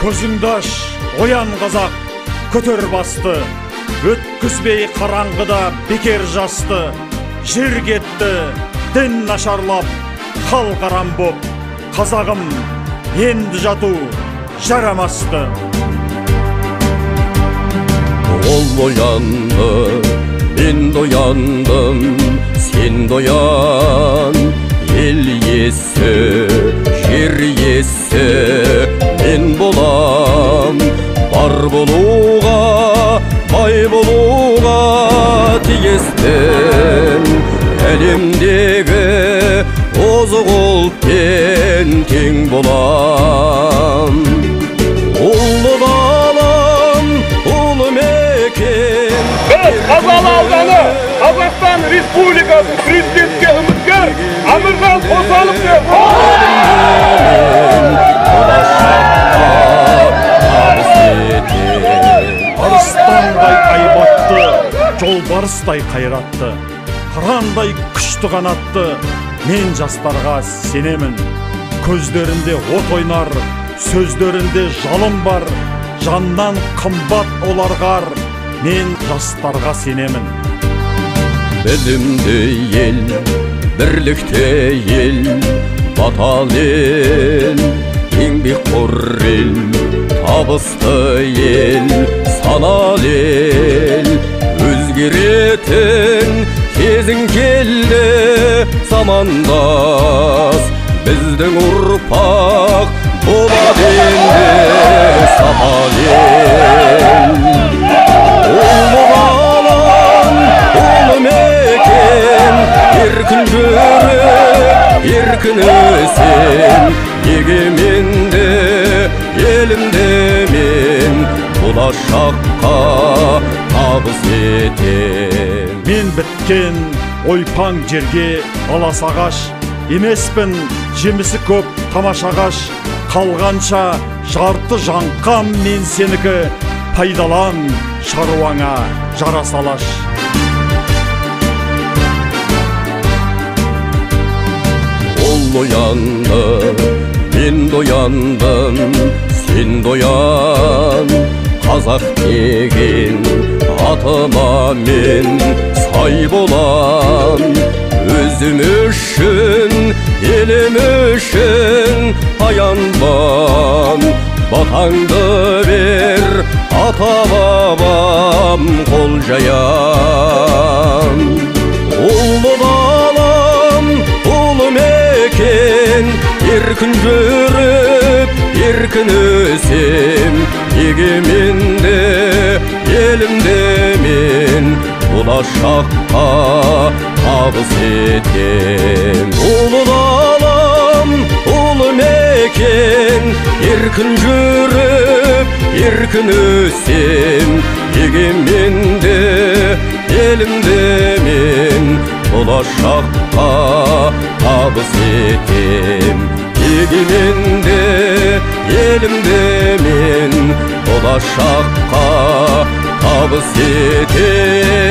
Көзіңді аш, оян қазақ, көтер басты, өткізбей қараңғыда бекер жасты. Жер кетті, дін нашарлап, хал қарам боп, қазағым енді жату жарамасты. Ол оянды, мен дояндым, сен доян. Ел есі, жер есі, мен болам. Бар болуға, бай болуға тиістім. Әлемдегі озық ұлтпен тең болам. Ұлы далам, ұлы мекен. Біз Қазалы ауданы Қазақстан Республикасы президентке үміткер Әміржан Қосановты арыстандай айбатты, жолбарыстай қайратты, қырандай күшті қанатты мен жастарға сенемін. Көздерінде от ойнар, сөздерінде жалын бар, жаннан қымбат оларғар, мен жастарға сенемін. Білімді ел, бірлікте ел, батал ел, еңбекқор ел, табысты ел, санал ел. Өзгеретін кезің келді, замандас, біздің ұрпақ болады енді сапал ел. Ұлы далам, ұлы мекен, еркін жүріп, еркін өсем. Егеменді елімді мен болашаққа табыс етем. Мен біткен ойпаң жерге алас ағаш, емеспін жемісі көп тамаша ағаш. Қалғанша жарты жаңқам мен сенікі, пайдалан шаруаңа жара салаш. Ол оянды, мен дояндым, сен доян. Қазақ деген атыма мен сай болам. Өзім үшін, елім үшін аянбам. Батаңды бер, ата бабам қол жаям. Ұлы далам, ұлы мекен, еркін жүріп, еркін өсем. Егеменді елімді мен болашаққа табыс етем. Ұлы далам, ұлы мекен, еркін жүріп, еркін өсем. Егеменді елімді мен болашаққа табыс етем. Егеменді елімді мен болашаққа табыс етем.